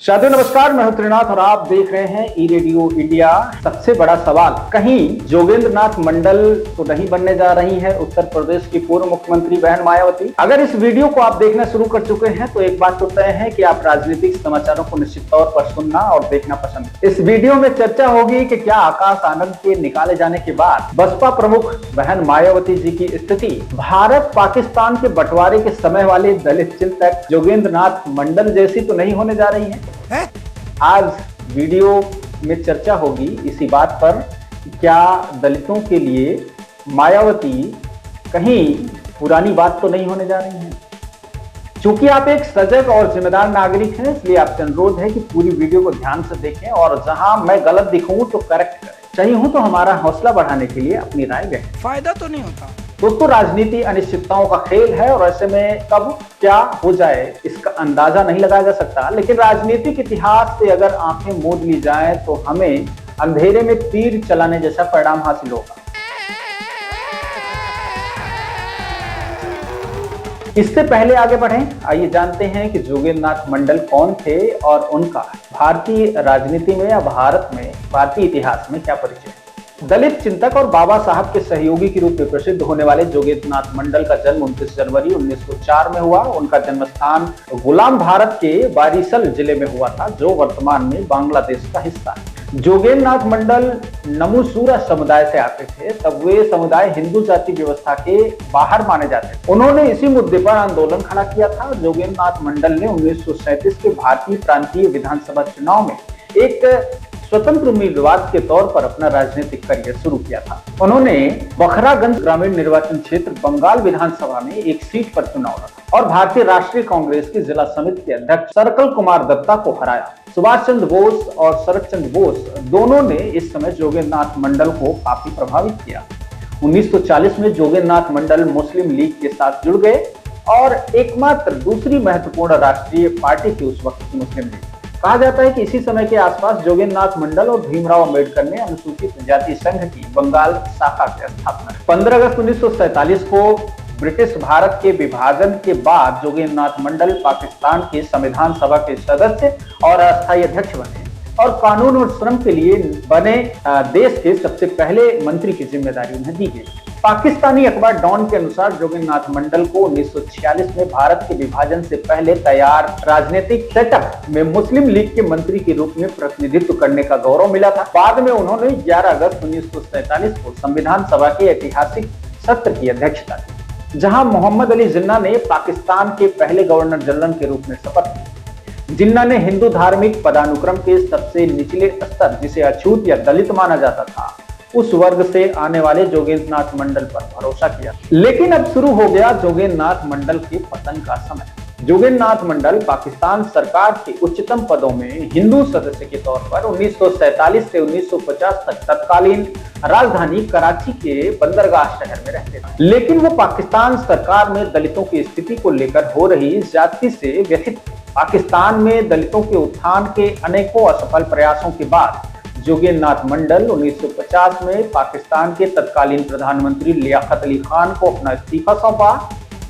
साथियों नमस्कार, मैं हूं त्रिनाथ और आप देख रहे हैं ई रेडियो इंडिया। सबसे बड़ा सवाल, कहीं जोगेंद्र नाथ मंडल तो नहीं बनने जा रही है उत्तर प्रदेश की पूर्व मुख्यमंत्री बहन मायावती। अगर इस वीडियो को आप देखना शुरू कर चुके हैं तो एक बात तो तय है कि आप राजनीतिक समाचारों को निश्चित तौर पर सुनना और देखना पसंद। इस वीडियो में चर्चा होगी कि क्या आकाश आनंद के निकाले जाने के बाद बसपा प्रमुख बहन मायावती जी की स्थिति भारत पाकिस्तान के बंटवारे के समय वाले दलित चिंतक जोगेंद्र नाथ मंडल जैसी तो नहीं होने जा रही है। आज वीडियो में चर्चा होगी इसी बात पर कि क्या दलितों के लिए मायावती कहीं पुरानी बात तो नहीं होने जा रही है। चूंकि आप एक सजग और जिम्मेदार नागरिक हैं, इसलिए आपसे अनुरोध है कि पूरी वीडियो को ध्यान से देखें और जहां मैं गलत दिखूं तो करेक्ट करें। सही हूं तो हमारा हौसला बढ़ाने के लिए अपनी राय दें। फायदा तो नहीं होता। दोस्तों, राजनीति अनिश्चितताओं का खेल है और ऐसे में कब क्या हो जाए इसका अंदाजा नहीं लगाया जा सकता। लेकिन राजनीतिक इतिहास से अगर आंखें मूंद ली जाएं तो हमें अंधेरे में तीर चलाने जैसा परिणाम हासिल होगा। इससे पहले आगे बढ़ें, आइए जानते हैं कि जोगेंद्र नाथ मंडल कौन थे और उनका भारतीय राजनीति में या भारत में भारतीय इतिहास में क्या परिचय है। दलित चिंतक और बाबा साहब के सहयोगी के रूप में प्रसिद्ध होने वाले जोगेंद्र नाथ मंडल का जन्म 29 जनवरी 1904 में हुआ। उनका जन्म स्थान गुलाम भारत के बारिसल जिले में हुआ था, जो वर्तमान में बांग्लादेश का हिस्सा है। जोगेंद्र नाथ मंडल नमुसूरा समुदाय से आते थे। तब वे समुदाय हिंदू जाति व्यवस्था के बाहर माने जाते थे। उन्होंने इसी मुद्दे पर आंदोलन खड़ा किया था। जोगेंद्र नाथ मंडल ने 1937 के भारतीय प्रांतीय विधानसभा चुनाव में एक स्वतंत्र उम्मीदवार के तौर पर अपना राजनीतिक करियर शुरू किया था। उन्होंने बखरागंज ग्रामीण निर्वाचन क्षेत्र बंगाल विधानसभा में एक सीट पर चुनाव लड़ा और भारतीय राष्ट्रीय कांग्रेस की जिला समिति के अध्यक्ष सर्कल कुमार दत्ता को हराया। सुभाष चंद्र बोस और शरद चंद्र बोस दोनों ने इस समय जोगेंद्र नाथ मंडल को काफी प्रभावित किया। 1940 में जोगेंद्र नाथ मंडल मुस्लिम लीग के साथ जुड़ गए और एकमात्र दूसरी महत्वपूर्ण राष्ट्रीय पार्टी थी उस वक्त की मुस्लिम लीग। कहा जाता है कि इसी समय के आसपास जोगेंद्र नाथ मंडल और भीमराव अंबेडकर ने अनुसूचित जाति संघ की बंगाल शाखा की स्थापना। 15 अगस्त 1947 को ब्रिटिश भारत के विभाजन के बाद जोगेंद्र नाथ मंडल पाकिस्तान के संविधान सभा के सदस्य और अस्थायी अध्यक्ष बने और कानून और श्रम के लिए बने देश के सबसे पहले मंत्री की जिम्मेदारी उन्हें दी गई। पाकिस्तानी अखबार डॉन के अनुसार जोगेंद्र नाथ मंडल को 1946 में भारत के विभाजन से पहले तैयार राजनीतिक सेटअप में मुस्लिम लीग के मंत्री के रूप में प्रतिनिधित्व करने का गौरव मिला था। बाद में उन्होंने 11 अगस्त 1947 को संविधान सभा के ऐतिहासिक सत्र की अध्यक्षता की, जहां मोहम्मद अली जिन्ना ने पाकिस्तान के पहले गवर्नर जनरल के रूप में शपथ ली। जिन्ना ने हिंदू धार्मिक पदानुक्रम के सबसे निचले स्तर, जिसे अछूत या दलित माना जाता था, उस वर्ग से आने वाले जोगेंद्र नाथ मंडल पर भरोसा किया। लेकिन अब शुरू हो गया जोगेंद्र नाथ मंडल के पतन का समय। जोगेंद्र नाथ मंडल पाकिस्तान सरकार के उच्चतम पदों में हिंदू सदस्य के तौर पर 1947 से 1950 तक तत्कालीन राजधानी कराची के बंदरगाह शहर में रहते थे। लेकिन वो पाकिस्तान सरकार में दलितों की स्थिति को लेकर हो रही ज्यादती से व्यथित थे। पाकिस्तान में दलितों के उत्थान के अनेकों असफल प्रयासों के बाद जोगेंद्र नाथ मंडल 1950 में पाकिस्तान के तत्कालीन प्रधानमंत्री लियाकत अली खान को अपना इस्तीफा सौंपा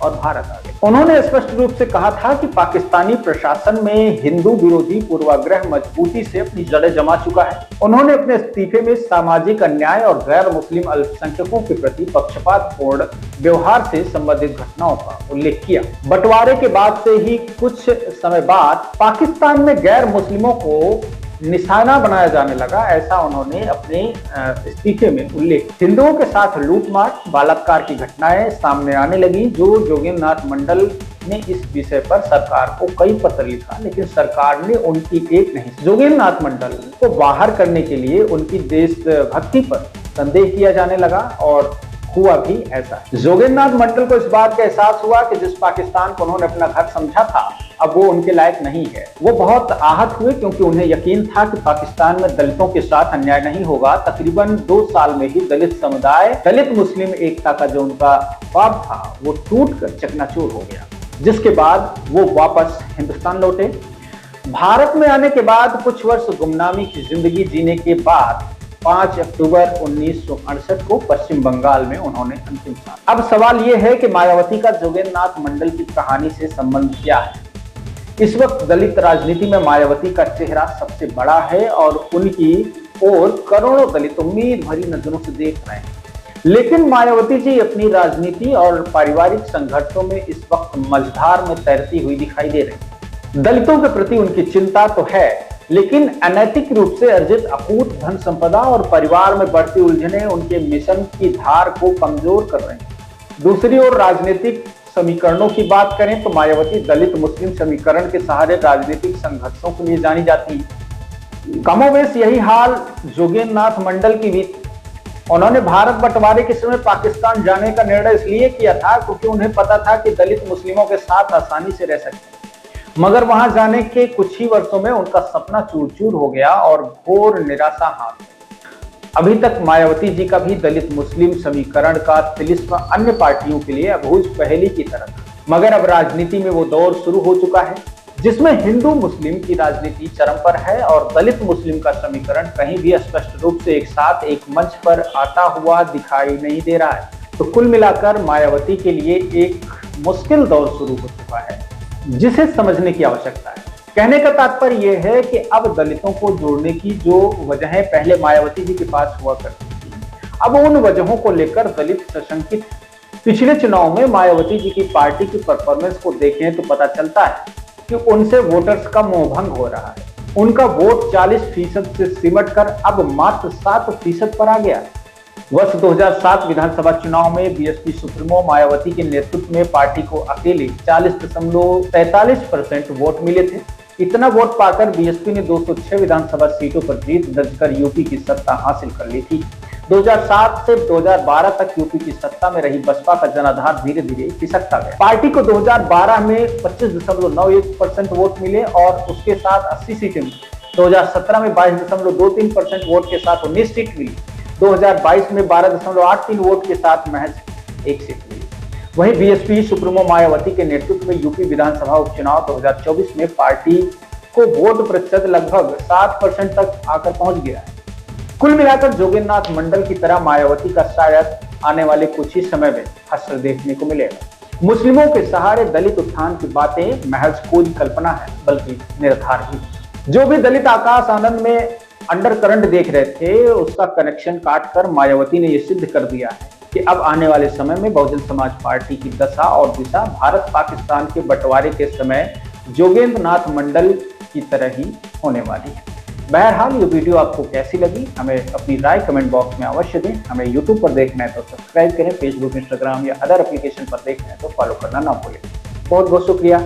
और भारत आ गए। उन्होंने स्पष्ट रूप से कहा था कि पाकिस्तानी प्रशासन में हिंदू विरोधी पूर्वाग्रह मजबूती से अपनी जड़ें जमा चुका है। उन्होंने अपने इस्तीफे में सामाजिक अन्याय और गैर मुस्लिम अल्पसंख्यकों के प्रति पक्षपातपूर्ण व्यवहार से संबंधित घटनाओं का उल्लेख किया। बंटवारे के बाद से ही कुछ समय बाद पाकिस्तान में गैर मुस्लिमों को निशाना बनाया जाने लगा, ऐसा उन्होंने अपने इस्तीफे में उल्लेख। हिंदुओं के साथ लूटमार, बलात्कार की घटनाएं सामने आने लगी, जो जोगेंद्र नाथ मंडल ने इस विषय पर सरकार को कई पत्र लिखा, लेकिन सरकार ने उनकी एक नहीं। जोगेंद्र नाथ मंडल को बाहर करने के लिए उनकी देशभक्ति पर संदेह किया जाने लगा और हुआ भी ऐसा। जोगेंद्र नाथ मंडल को इस बात का एहसास हुआ कि जिस पाकिस्तान को उन्होंने अपना घर समझा था, अब वो उनके लायक नहीं है। वो बहुत आहत हुए क्योंकि उन्हें यकीन था कि पाकिस्तान में दलितों के साथ अन्याय नहीं होगा। तकरीबन 2 साल में ही दलित समुदाय, दलित मुस्लिम एकता का जो उनका ख्वाब था वो टूटकर चकनाचूर हो गया, जिसके बाद वो वापस हिंदुस्तान लौटे। भारत में आने के बाद कुछ वर्ष गुमनामी की जिंदगी जीने के बाद 5 अक्टूबर 1968 को पश्चिम बंगाल में उन्होंने अंतिम सांस। अब सवाल यह है कि मायावती का जोगेंद्र नाथ मंडल की कहानी से संबंध क्या है। इस वक्त दलित राजनीति में मायावती का चेहरा सबसे बड़ा है और उनकी ओर करोड़ों दलित उम्मीद भरी नजरों से देख रहे हैं। लेकिन मायावती जी अपनी राजनीति और पारिवारिक संघर्षों में इस वक्त मझधार में तैरती हुई दिखाई दे रही। दलितों के प्रति उनकी चिंता तो है, लेकिन अनैतिक रूप से अर्जित अकूत धन संपदा और परिवार में बढ़ती उलझनें उनके मिशन की धार को कमजोर कर रहे हैं। दूसरी ओर राजनीतिक समीकरणों की बात करें तो मायावती दलित मुस्लिम समीकरण के सहारे राजनीतिक संघर्षों के लिए जानी जाती है। कमोबेश यही हाल जोगेंद्र नाथ मंडल की भी। उन्होंने भारत बंटवारे के समय पाकिस्तान जाने का निर्णय इसलिए किया था क्योंकि उन्हें पता था कि दलित मुस्लिमों के साथ आसानी से रह सकते हैं। मगर वहां जाने के कुछ ही वर्षों में उनका सपना चूर चूर हो गया और घोर निराशा हाथ। अभी तक मायावती जी का भी दलित मुस्लिम समीकरण का तिलिस्म अन्य पार्टियों के लिए अबूझ पहेली की तरह था। मगर अब राजनीति में वो दौर शुरू हो चुका है जिसमें हिंदू मुस्लिम की राजनीति चरम पर है और दलित मुस्लिम का समीकरण कहीं भी स्पष्ट रूप से एक साथ एक मंच पर आता हुआ दिखाई नहीं दे रहा है। तो कुल मिलाकर मायावती के लिए एक मुश्किल दौर शुरू हो चुका है जिसे समझने की आवश्यकता है। कहने का तात्पर्य यह है कि अब दलितों को जोड़ने की जो वजहें पहले मायावती जी के पास हुआ करती थी, अब उन वजहों को लेकर दलित सशंकित। पिछले चुनाव में मायावती जी की पार्टी की परफॉर्मेंस को देखें तो पता चलता है कि उनसे वोटर्स का मोहभंग हो रहा है। उनका वोट 40% से सिमट कर अब मात्र 7% पर आ गया। वर्ष 2007 विधानसभा चुनाव में बीएसपी सुप्रीमो मायावती के नेतृत्व में पार्टी को अकेले 40.43% वोट मिले थे। इतना वोट पाकर बीएसपी ने 206 विधानसभा सीटों पर जीत दर्ज कर यूपी की सत्ता हासिल कर ली थी। 2007 से 2012 तक यूपी की सत्ता में रही बसपा का जनाधार धीरे धीरे खिसकता गया। पार्टी को 2012 में 25.91% वोट मिले और उसके साथ 80 सीटें मिली। 2017 में 22.23% वोट के साथ 19 सीट मिली। 2022 में 12.83 वोट के साथ महज 1 सीट मिली। वहीं बीएसपी सुप्रीमो मायावती के नेतृत्व में यूपी विधानसभा उपचुनाव 2024 में पार्टी को वोट प्रतिशत लगभग 7% तक आकर पहुंच गया है। कुल मिलाकर जोगेंद्र नाथ मंडल की तरह मायावती का शायद आने वाले कुछ ही समय में हश्र देखने को मिलेगा। मुस्लिमों के सहारे दलित उत्थान की बातें महज कोई कल्पना है बल्कि निर्धार ही। जो भी दलित आकाश आनंद में अंडर करंट देख रहे थे उसका कनेक्शन काटकर मायावती ने यह सिद्ध कर दिया है कि अब आने वाले समय में बहुजन समाज पार्टी की दशा और दिशा भारत पाकिस्तान के बंटवारे के समय जोगेंद्र नाथ मंडल की तरह ही होने वाली है। बहरहाल ये वीडियो आपको कैसी लगी हमें अपनी राय कमेंट बॉक्स में अवश्य दें। हमें यूट्यूब पर देखना है तो सब्सक्राइब करें, फेसबुक इंस्टाग्राम या अदर एप्लीकेशन पर देखना है तो फॉलो करना ना भूलें। बहुत बहुत शुक्रिया।